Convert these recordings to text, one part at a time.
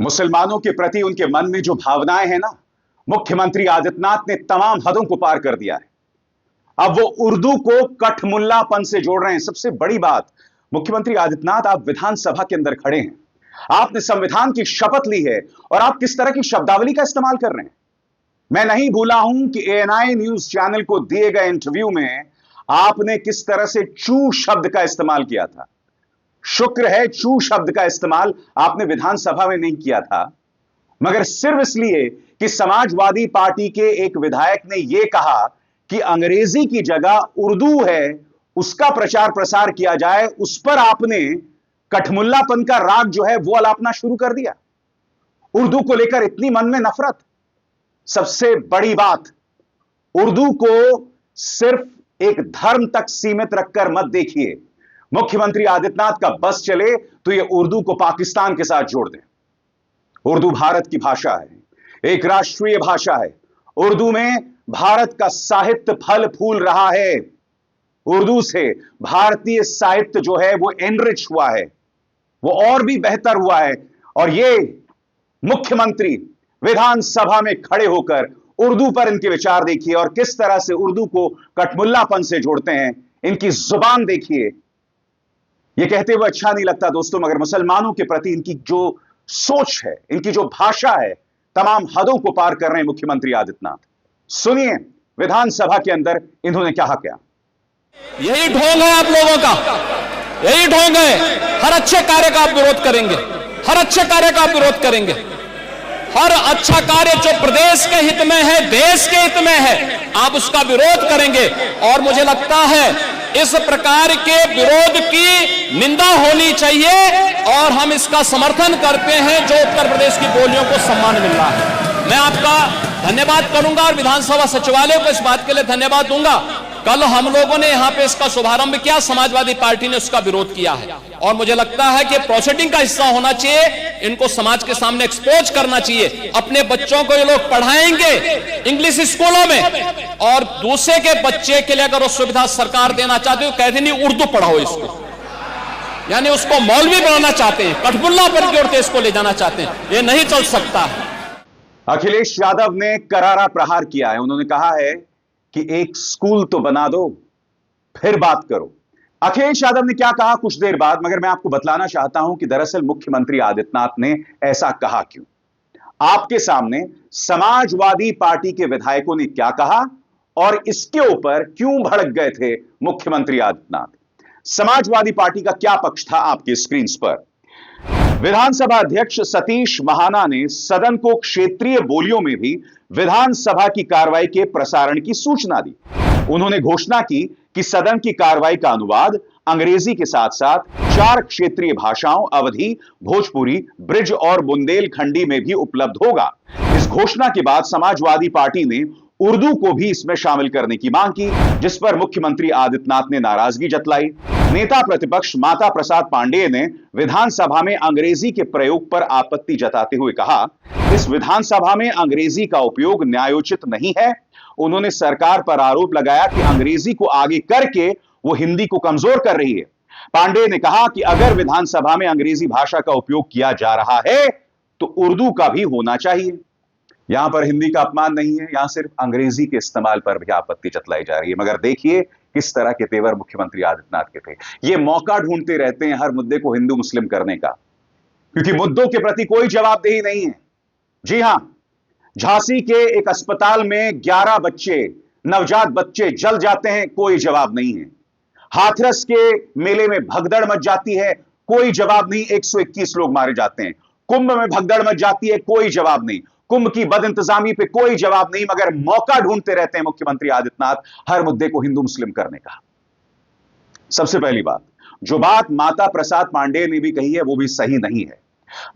मुसलमानों के प्रति उनके मन में जो भावनाएं हैं ना, मुख्यमंत्री आदित्यनाथ ने तमाम हदों को पार कर दिया है। अब वो उर्दू को कठमुल्लापन से जोड़ रहे हैं। सबसे बड़ी बात, मुख्यमंत्री आदित्यनाथ, आप विधानसभा के अंदर खड़े हैं, आपने संविधान की शपथ ली है और आप किस तरह की शब्दावली का इस्तेमाल कर रहे हैं। मैं नहीं भूला हूं कि एएनआई न्यूज चैनल को दिए गए इंटरव्यू में आपने किस तरह से चू शब्द का इस्तेमाल किया था। शुक्र है चू शब्द का इस्तेमाल आपने विधानसभा में नहीं किया था, मगर सिर्फ इसलिए कि समाजवादी पार्टी के एक विधायक ने यह कहा कि अंग्रेजी की जगह उर्दू है, उसका प्रचार प्रसार किया जाए, उस पर आपने कठमुल्लापन का राग जो है वो अलापना शुरू कर दिया। उर्दू को लेकर इतनी मन में नफरत। सबसे बड़ी बात, उर्दू को सिर्फ एक धर्म तक सीमित रखकर मत देखिए। मुख्यमंत्री आदित्यनाथ का बस चले तो यह उर्दू को पाकिस्तान के साथ जोड़ दें। उर्दू भारत की भाषा है, एक राष्ट्रीय भाषा है। उर्दू में भारत का साहित्य फल फूल रहा है। उर्दू से भारतीय साहित्य जो है वो एनरिच हुआ है, वो और भी बेहतर हुआ है। और ये मुख्यमंत्री विधानसभा में खड़े होकर उर्दू पर इनके विचार देखिए और किस तरह से उर्दू को कठमुल्लापन से जोड़ते हैं। इनकी जुबान देखिए। यह कहते हुए अच्छा नहीं लगता दोस्तों, मगर मुसलमानों के प्रति इनकी जो सोच है, इनकी जो भाषा है, तमाम हदों को पार कर रहे हैं मुख्यमंत्री आदित्यनाथ। सुनिए विधानसभा के अंदर इन्होंने क्या किया। यही ढोंग है आप लोगों का, यही ढोंग है। हर अच्छे कार्य का आप विरोध करेंगे, हर अच्छे कार्य का आप विरोध करेंगे। हर अच्छा कार्य जो प्रदेश के हित में है, देश के हित में है, आप उसका विरोध करेंगे। और मुझे लगता है इस प्रकार के विरोध की निंदा होनी चाहिए और हम इसका समर्थन करते हैं जो उत्तर प्रदेश की बोलियों को सम्मान मिल रहा है। मैं आपका धन्यवाद करूंगा और विधानसभा सचिवालय को इस बात के लिए धन्यवाद दूंगा। कल हम लोगों ने यहां पे इसका शुभारंभ किया, समाजवादी पार्टी ने उसका विरोध किया है और मुझे लगता है कि प्रोसीडिंग का हिस्सा होना चाहिए। इनको समाज के सामने एक्सपोज करना चाहिए। अपने बच्चों को ये लोग पढ़ाएंगे इंग्लिश स्कूलों में और दूसरे के बच्चे के लिए अगर वो सुविधा सरकार देना चाहती है तो कहते नहीं उर्दू पढ़ाओ इसको, यानी उसको मौलवी बनाना चाहते हैं, कठपुल्ला पर की ओर इसको ले जाना चाहते हैं। ये नहीं चल सकता है। अखिलेश यादव ने करारा प्रहार किया है। उन्होंने कहा है कि एक स्कूल तो बना दो फिर बात करो। अखिलेश यादव ने क्या कहा कुछ देर बाद, मगर मैं आपको बतलाना चाहता हूं कि दरअसल मुख्यमंत्री आदित्यनाथ ने ऐसा कहा क्यों। आपके सामने समाजवादी पार्टी के विधायकों ने क्या कहा और इसके ऊपर क्यों भड़क गए थे मुख्यमंत्री आदित्यनाथ। समाजवादी पार्टी का क्या पक्ष था आपके स्क्रीन पर। विधानसभा अध्यक्ष सतीश महाना ने सदन को क्षेत्रीय बोलियों में भी विधानसभा की कार्रवाई के प्रसारण की सूचना दी। उन्होंने घोषणा की कि सदन की कार्रवाई का अनुवाद अंग्रेजी के साथ साथ 4 क्षेत्रीय भाषाओं अवधी, भोजपुरी, ब्रिज और बुंदेलखंडी में भी उपलब्ध होगा। इस घोषणा के बाद समाजवादी पार्टी ने उर्दू को भी इसमें शामिल करने की मांग की, जिस पर मुख्यमंत्री आदित्यनाथ ने नाराजगी जताई। नेता प्रतिपक्ष माता प्रसाद पांडेय ने विधानसभा में अंग्रेजी के प्रयोग पर आपत्ति जताते हुए कहा, इस विधानसभा में अंग्रेजी का उपयोग न्यायोचित नहीं है। उन्होंने सरकार पर आरोप लगाया कि अंग्रेजी को आगे करके वो हिंदी को कमजोर कर रही है। पांडेय ने कहा कि अगर विधानसभा में अंग्रेजी भाषा का उपयोग किया जा रहा है तो उर्दू का भी होना चाहिए। यहां पर हिंदी का अपमान नहीं है, यहां सिर्फ अंग्रेजी के इस्तेमाल पर भी आपत्ति जताई जा रही है। मगर देखिए किस तरह के तेवर मुख्यमंत्री आदित्यनाथ के थे। ये मौका ढूंढते रहते हैं हर मुद्दे को हिंदू मुस्लिम करने का, क्योंकि मुद्दों के प्रति कोई जवाबदेही नहीं है। जी हां, झांसी के एक अस्पताल में 11 बच्चे, नवजात बच्चे जल जाते हैं, कोई जवाब नहीं है। हाथरस के मेले में भगदड़ मच जाती है, कोई जवाब नहीं, 121 लोग मारे जाते हैं। कुंभ में भगदड़ मच जाती है, कोई जवाब नहीं। कुंभ की बदइंतजामी पे कोई जवाब नहीं, मगर मौका ढूंढते रहते हैं मुख्यमंत्री आदित्यनाथ हर मुद्दे को हिंदू मुस्लिम करने का। सबसे पहली बात, जो बात माता प्रसाद पांडेय ने भी कही है वो भी सही नहीं है।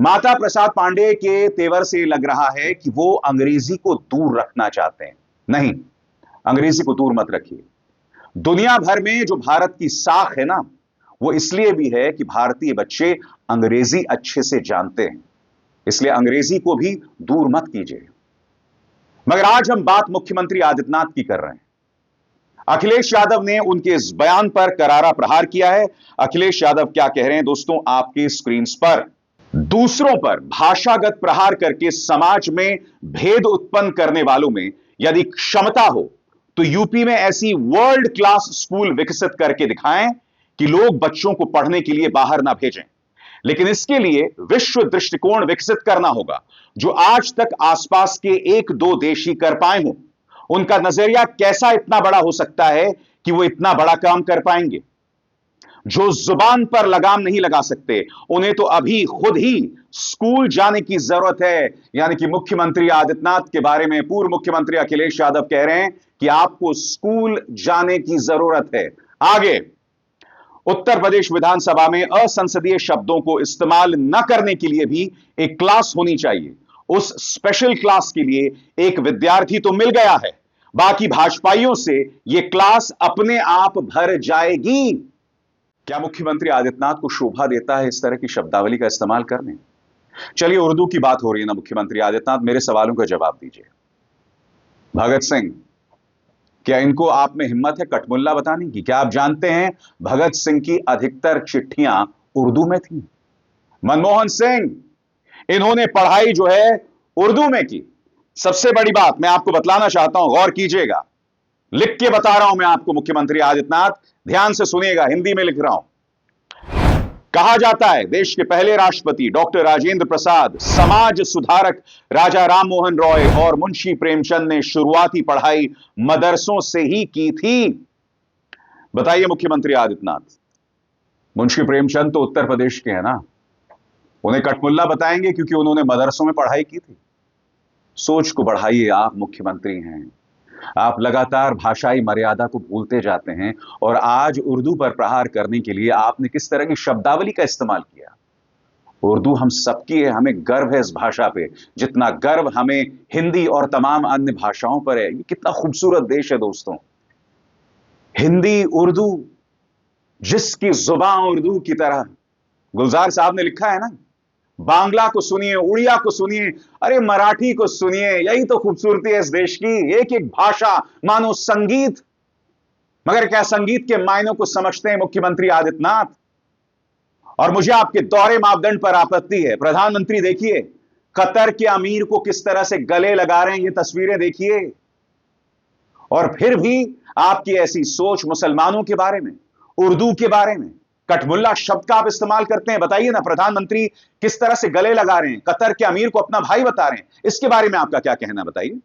माता प्रसाद पांडेय के तेवर से लग रहा है कि वो अंग्रेजी को दूर रखना चाहते हैं। नहीं, अंग्रेजी को दूर मत रखिए। दुनिया भर में जो भारत की साख है ना, वो इसलिए भी है कि भारतीय बच्चे अंग्रेजी अच्छे से जानते हैं, इसलिए अंग्रेजी को भी दूर मत कीजिए। मगर आज हम बात मुख्यमंत्री आदित्यनाथ की कर रहे हैं। अखिलेश यादव ने उनके इस बयान पर करारा प्रहार किया है। अखिलेश यादव क्या कह रहे हैं दोस्तों आपके स्क्रीन पर। दूसरों पर भाषागत प्रहार करके समाज में भेद उत्पन्न करने वालों में यदि क्षमता हो तो यूपी में ऐसी वर्ल्ड क्लास स्कूल विकसित करके दिखाएं कि लोग बच्चों को पढ़ने के लिए बाहर ना भेजें। लेकिन इसके लिए विश्व दृष्टिकोण विकसित करना होगा जो आज तक आसपास के एक दो देश ही कर पाए हों। उनका नजरिया कैसा इतना बड़ा हो सकता है कि वो इतना बड़ा काम कर पाएंगे? जो जुबान पर लगाम नहीं लगा सकते उन्हें तो अभी खुद ही स्कूल जाने की जरूरत है। यानी कि मुख्यमंत्री आदित्यनाथ के बारे में पूर्व मुख्यमंत्री अखिलेश यादव कह रहे हैं कि आपको स्कूल जाने की जरूरत है। आगे, उत्तर प्रदेश विधानसभा में असंसदीय शब्दों को इस्तेमाल न करने के लिए भी एक क्लास होनी चाहिए। उस स्पेशल क्लास के लिए एक विद्यार्थी तो मिल गया है, बाकी भाजपाइयों से यह क्लास अपने आप भर जाएगी। क्या मुख्यमंत्री आदित्यनाथ को शोभा देता है इस तरह की शब्दावली का इस्तेमाल करने? चलिए, उर्दू की बात हो रही है ना मुख्यमंत्री आदित्यनाथ, मेरे सवालों का जवाब दीजिए। भगत सिंह, क्या इनको आप में हिम्मत है कठमुल्ला बताने की? क्या आप जानते हैं भगत सिंह की अधिकतर चिट्ठियां उर्दू में थी? मनमोहन सिंह, इन्होंने पढ़ाई जो है उर्दू में की। सबसे बड़ी बात मैं आपको बतलाना चाहता हूं, गौर कीजिएगा, लिख के बता रहा हूं मैं आपको मुख्यमंत्री आदित्यनाथ, ध्यान से सुनिएगा, हिंदी में लिख रहा हूं। कहा जाता है देश के पहले राष्ट्रपति डॉक्टर राजेंद्र प्रसाद, समाज सुधारक राजा राम मोहन रॉय और मुंशी प्रेमचंद ने शुरुआती पढ़ाई मदरसों से ही की थी। बताइए मुख्यमंत्री आदित्यनाथ, मुंशी प्रेमचंद तो उत्तर प्रदेश के हैं ना, उन्हें कठमुल्ला बताएंगे क्योंकि उन्होंने मदरसों में पढ़ाई की थी? सोच को बढ़ाइए, आप मुख्यमंत्री हैं। आप लगातार भाषाई मर्यादा को भूलते जाते हैं और आज उर्दू पर प्रहार करने के लिए आपने किस तरह की शब्दावली का इस्तेमाल किया। उर्दू हम सबकी है, हमें गर्व है इस भाषा पे, जितना गर्व हमें हिंदी और तमाम अन्य भाषाओं पर है। ये कितना खूबसूरत देश है दोस्तों, हिंदी उर्दू, जिसकी जुबान उर्दू की तरह। गुलजार साहब ने लिखा है ना, बांग्ला को सुनिए, उड़िया को सुनिए, अरे मराठी को सुनिए, यही तो खूबसूरती है इस देश की। एक एक भाषा मानो संगीत। मगर क्या संगीत के मायनों को समझते हैं मुख्यमंत्री आदित्यनाथ? और मुझे आपके दोहरे मापदंड पर आपत्ति है। प्रधानमंत्री देखिए, कतर के अमीर को किस तरह से गले लगा रहे हैं, ये तस्वीरें देखिए। और फिर भी आपकी ऐसी सोच मुसलमानों के बारे में, उर्दू के बारे में, कठमुल्ला शब्द का आप इस्तेमाल करते हैं। बताइए ना, प्रधानमंत्री किस तरह से गले लगा रहे हैं, कतर के अमीर को अपना भाई बता रहे हैं, इसके बारे में आपका क्या कहना, बताइए।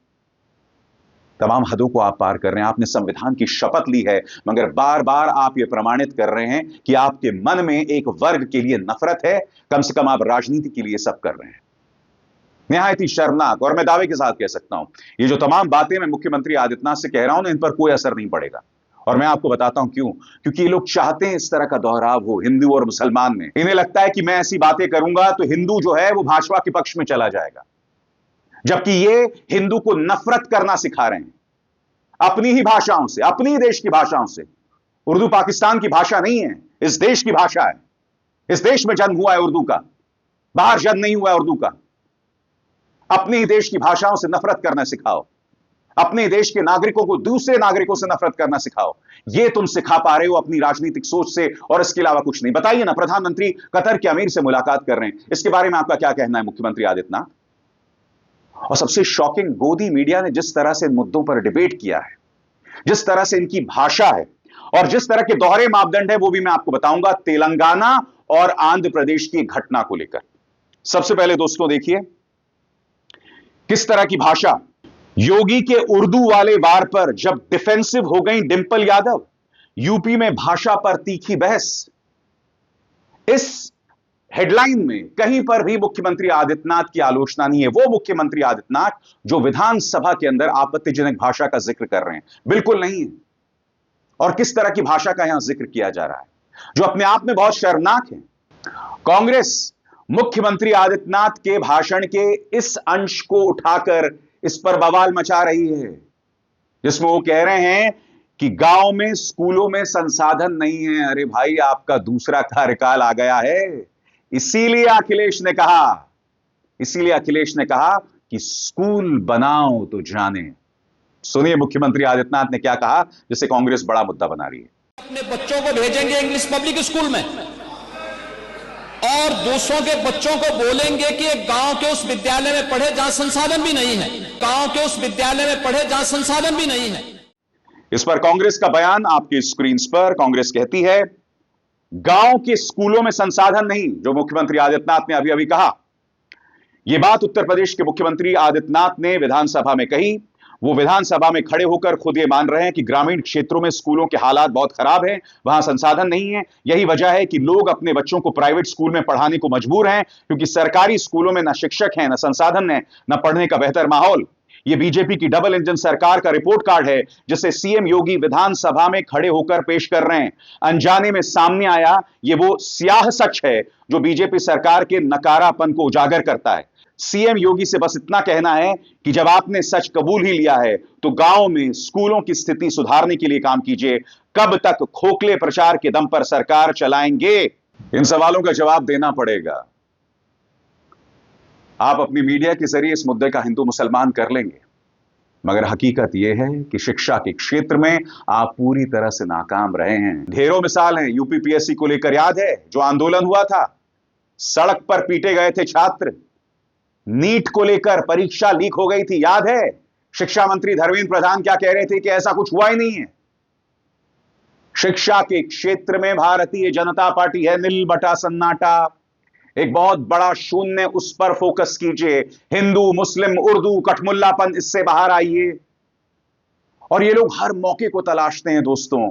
तमाम हदों को आप पार कर रहे हैं। आपने संविधान की शपथ ली है, मगर बार बार आप यह प्रमाणित कर रहे हैं कि आपके मन में एक वर्ग के लिए नफरत है। कम से कम आप राजनीति के लिए सब कर रहे हैं। निहायत ही शर्मनाक। और मैं दावे के साथ कह सकता हूं, ये जो तमाम बातें मैं मुख्यमंत्री आदित्यनाथ से कह रहा हूं ना, इन पर कोई असर नहीं पड़ेगा। और मैं आपको बताता हूं क्यों। क्योंकि ये लोग चाहते हैं इस तरह का दोहराव हो हिंदू और मुसलमान में। इन्हें लगता है कि मैं ऐसी बातें करूंगा तो हिंदू जो है वो भाजपा के पक्ष में चला जाएगा, जबकि ये हिंदू को नफरत करना सिखा रहे हैं अपनी ही भाषाओं से, अपनी ही देश की भाषाओं से। उर्दू पाकिस्तान की भाषा नहीं है, इस देश की भाषा है। इस देश में जन्म हुआ है उर्दू का, बाहर जन्म नहीं हुआ है उर्दू का। अपने ही देश की भाषाओं से नफरत करना सिखाओ, अपने देश के नागरिकों को दूसरे नागरिकों से नफरत करना सिखाओ। यह तुम सिखा पा रहे हो अपनी राजनीतिक सोच से, और इसके अलावा कुछ नहीं। बताइए ना, प्रधानमंत्री कतर के अमीर से मुलाकात कर रहे हैं, इसके बारे में आपका क्या कहना है मुख्यमंत्री आदित्यनाथ? और सबसे शॉकिंग, गोदी मीडिया ने जिस तरह से इन मुद्दों पर डिबेट किया है, जिस तरह से इनकी भाषा है और जिस तरह के दोहरे मापदंड है, वो भी मैं आपको बताऊंगा तेलंगाना और आंध्र प्रदेश की घटना को लेकर। सबसे पहले दोस्तों देखिए किस तरह की भाषा। योगी के उर्दू वाले वार पर जब डिफेंसिव हो गई डिंपल यादव, यूपी में भाषा पर तीखी बहस। इस हेडलाइन में कहीं पर भी मुख्यमंत्री आदित्यनाथ की आलोचना नहीं है। वो मुख्यमंत्री आदित्यनाथ जो विधानसभा के अंदर आपत्तिजनक भाषा का जिक्र कर रहे हैं, बिल्कुल नहीं है। और किस तरह की भाषा का यहां जिक्र किया जा रहा है, जो अपने आप में बहुत शर्मनाक है। कांग्रेस मुख्यमंत्री आदित्यनाथ के भाषण के इस अंश को उठाकर इस पर बवाल मचा रही है, जिसमें वो कह रहे हैं कि गांव में स्कूलों में संसाधन नहीं है। अरे भाई, आपका दूसरा कार्यकाल आ गया है, इसीलिए अखिलेश ने कहा कि स्कूल बनाओ तो जाने। सुनिए मुख्यमंत्री आदित्यनाथ ने क्या कहा, जिसे कांग्रेस बड़ा मुद्दा बना रही है। अपने बच्चों को भेजेंगे इंग्लिश पब्लिक स्कूल में, और दूसरों के बच्चों को बोलेंगे कि एक गांव के उस विद्यालय में पढ़े जहां संसाधन भी नहीं है, गांव के उस विद्यालय में पढ़े जहां संसाधन भी नहीं है। इस पर कांग्रेस का बयान आपकी स्क्रीन पर। कांग्रेस कहती है गांव के स्कूलों में संसाधन नहीं, जो मुख्यमंत्री आदित्यनाथ ने अभी अभी कहा। यह बात उत्तर प्रदेश के मुख्यमंत्री आदित्यनाथ ने विधानसभा में कही। वो विधानसभा में खड़े होकर खुद ये मान रहे हैं कि ग्रामीण क्षेत्रों में स्कूलों के हालात बहुत खराब हैं, वहां संसाधन नहीं है। यही वजह है कि लोग अपने बच्चों को प्राइवेट स्कूल में पढ़ाने को मजबूर हैं, क्योंकि सरकारी स्कूलों में ना शिक्षक हैं, ना संसाधन है, ना पढ़ने का बेहतर माहौल। यह बीजेपी की डबल इंजन सरकार का रिपोर्ट कार्ड है, जिसे सीएम योगी विधानसभा में खड़े होकर पेश कर रहे हैं। अनजाने में सामने आया ये वो स्याह सच है जो बीजेपी सरकार के नकारापन को उजागर करता है। सीएम योगी से बस इतना कहना है कि जब आपने सच कबूल ही लिया है तो गांव में स्कूलों की स्थिति सुधारने के लिए काम कीजिए। कब तक खोखले प्रचार के दम पर सरकार चलाएंगे? इन सवालों का जवाब देना पड़ेगा। आप अपनी मीडिया के जरिए इस मुद्दे का हिंदू मुसलमान कर लेंगे, मगर हकीकत यह है कि शिक्षा के क्षेत्र में आप पूरी तरह से नाकाम रहे हैं। ढेरों मिसाल हैं। यूपीपीएससी को लेकर याद है जो आंदोलन हुआ था, सड़क पर पीटे गए थे छात्र। नीट को लेकर परीक्षा लीक हो गई थी, याद है? शिक्षा मंत्री धर्मेंद्र प्रधान क्या कह रहे थे कि ऐसा कुछ हुआ ही नहीं है। शिक्षा के क्षेत्र में भारतीय जनता पार्टी है नील बटा सन्नाटा, एक बहुत बड़ा शून्य, उस पर फोकस कीजिए। हिंदू मुस्लिम उर्दू कठमुल्लापन, इससे बाहर आइए। और ये लोग हर मौके को तलाशते हैं दोस्तों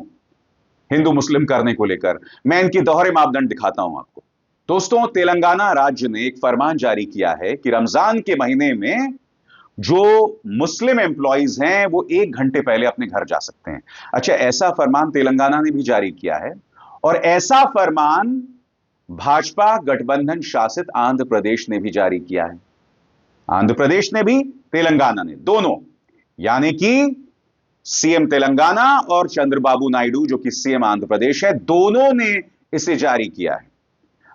हिंदू मुस्लिम करने को लेकर। मैं इनके दोहरे मापदंड दिखाता हूं आपको। दोस्तों, तेलंगाना राज्य ने एक फरमान जारी किया है कि रमजान के महीने में जो मुस्लिम एम्प्लॉइज हैं वो 1 घंटे पहले अपने घर जा सकते हैं। अच्छा, ऐसा फरमान तेलंगाना ने भी जारी किया है, और ऐसा फरमान भाजपा गठबंधन शासित आंध्र प्रदेश ने भी जारी किया है। आंध्र प्रदेश ने भी, तेलंगाना ने, दोनों, यानी कि सीएम तेलंगाना और चंद्रबाबू नायडू जो कि सीएम आंध्र प्रदेश है, दोनों ने इसे जारी किया है।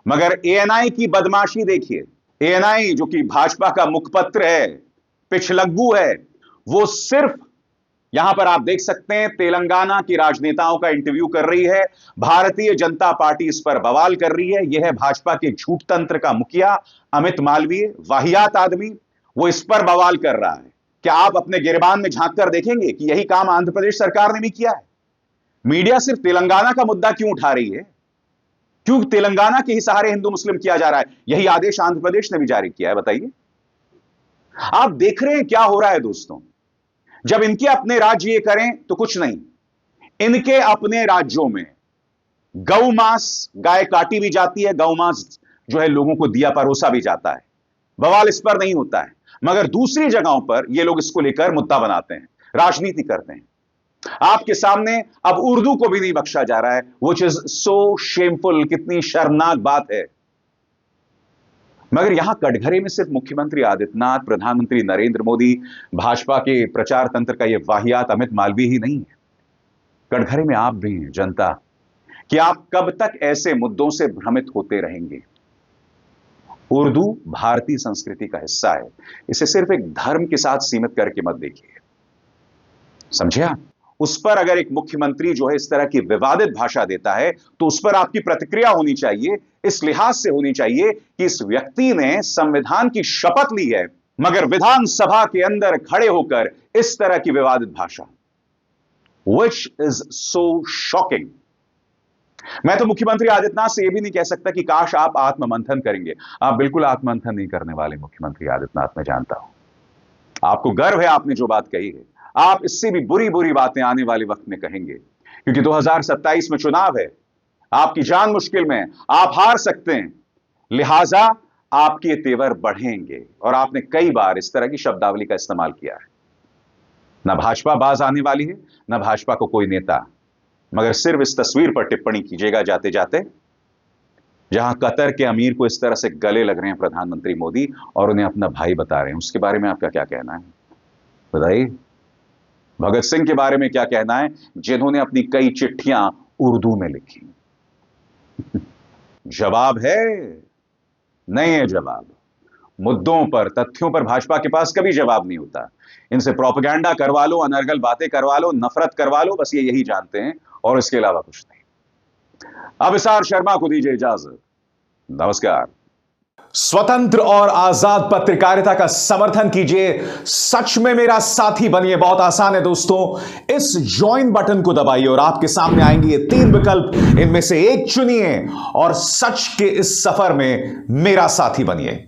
मगर एएनआई की बदमाशी देखिए। एएनआई जो कि भाजपा का मुखपत्र है, पिछलग्गू है, वो सिर्फ, यहां पर आप देख सकते हैं, तेलंगाना की राजनेताओं का इंटरव्यू कर रही है। भारतीय जनता पार्टी इस पर बवाल कर रही है। यह है भाजपा के झूठ तंत्र का मुखिया अमित मालवीय, वाहियात आदमी, वो इस पर बवाल कर रहा है। क्या आप अपने गिरबान में झांक कर देखेंगे कि यही काम आंध्र प्रदेश सरकार ने भी किया है? मीडिया सिर्फ तेलंगाना का मुद्दा क्यों उठा रही है? क्यों तेलंगाना के ही सहारे हिंदू मुस्लिम किया जा रहा है? यही आदेश आंध्र प्रदेश ने भी जारी किया है, बताइए। आप देख रहे हैं क्या हो रहा है दोस्तों। जब इनके अपने राज्य ये करें तो कुछ नहीं, इनके अपने राज्यों में गौ मांस, गाय काटी भी जाती है, गौ मांस जो है लोगों को दिया परोसा भी जाता है, बवाल इस पर नहीं होता है। मगर दूसरी जगहों पर ये लोग इसको लेकर मुद्दा बनाते हैं, राजनीति करते हैं। आपके सामने अब उर्दू को भी नहीं बख्शा जा रहा है, व्हिच इज सो शेमफुल। कितनी शर्मनाक बात है। मगर यहां कटघरे में सिर्फ मुख्यमंत्री आदित्यनाथ, प्रधानमंत्री नरेंद्र मोदी, भाजपा के प्रचार तंत्र का यह वाहियात अमित मालवीय ही नहीं है। कटघरे में आप भी हैं, जनता। कि आप कब तक ऐसे मुद्दों से भ्रमित होते रहेंगे? उर्दू भारतीय संस्कृति का हिस्सा है, इसे सिर्फ एक धर्म के साथ सीमित करके मत देखिए, समझे आप? उस पर अगर एक मुख्यमंत्री जो है इस तरह की विवादित भाषा देता है तो उस पर आपकी प्रतिक्रिया होनी चाहिए, इस लिहाज से होनी चाहिए कि इस व्यक्ति ने संविधान की शपथ ली है, मगर विधानसभा के अंदर खड़े होकर इस तरह की विवादित भाषा, which is so shocking। मैं तो मुख्यमंत्री आदित्यनाथ से यह भी नहीं कह सकता कि काश आप आत्ममंथन करेंगे। आप बिल्कुल आत्ममंथन नहीं करने वाले मुख्यमंत्री आदित्यनाथ, मैं जानता हूं। आपको गर्व है आपने जो बात कही है। आप इससे भी बुरी बुरी बातें आने वाले वक्त में कहेंगे, क्योंकि 2027 में चुनाव है, आपकी जान मुश्किल में, आप हार सकते हैं, लिहाजा आपके तेवर बढ़ेंगे। और आपने कई बार इस तरह की शब्दावली का इस्तेमाल किया है। ना भाजपा बाज आने वाली है, ना भाजपा को कोई नेता। मगर सिर्फ इस तस्वीर पर टिप्पणी कीजिएगा जाते जाते, जहां कतर के अमीर को इस तरह से गले लग रहे हैं प्रधानमंत्री मोदी और उन्हें अपना भाई बता रहे हैं, उसके बारे में आपका क्या कहना है? बताइए। भगत सिंह के बारे में क्या कहना है, जिन्होंने अपनी कई चिट्ठियां उर्दू में लिखी? जवाब है? नहीं है जवाब। मुद्दों पर, तथ्यों पर भाजपा के पास कभी जवाब नहीं होता। इनसे प्रोपेगेंडा करवा लो, अनर्गल बातें करवा लो, नफरत करवा लो, बस ये यही जानते हैं और इसके अलावा कुछ नहीं। अब इसार शर्मा को दीजिए इजाजत। नमस्कार। स्वतंत्र और आजाद पत्रकारिता का समर्थन कीजिए, सच में मेरा साथी बनिए। बहुत आसान है दोस्तों, इस ज्वाइन बटन को दबाइए और आपके सामने आएंगे ये 3 विकल्प, इनमें से एक चुनिए और सच के इस सफर में मेरा साथी बनिए।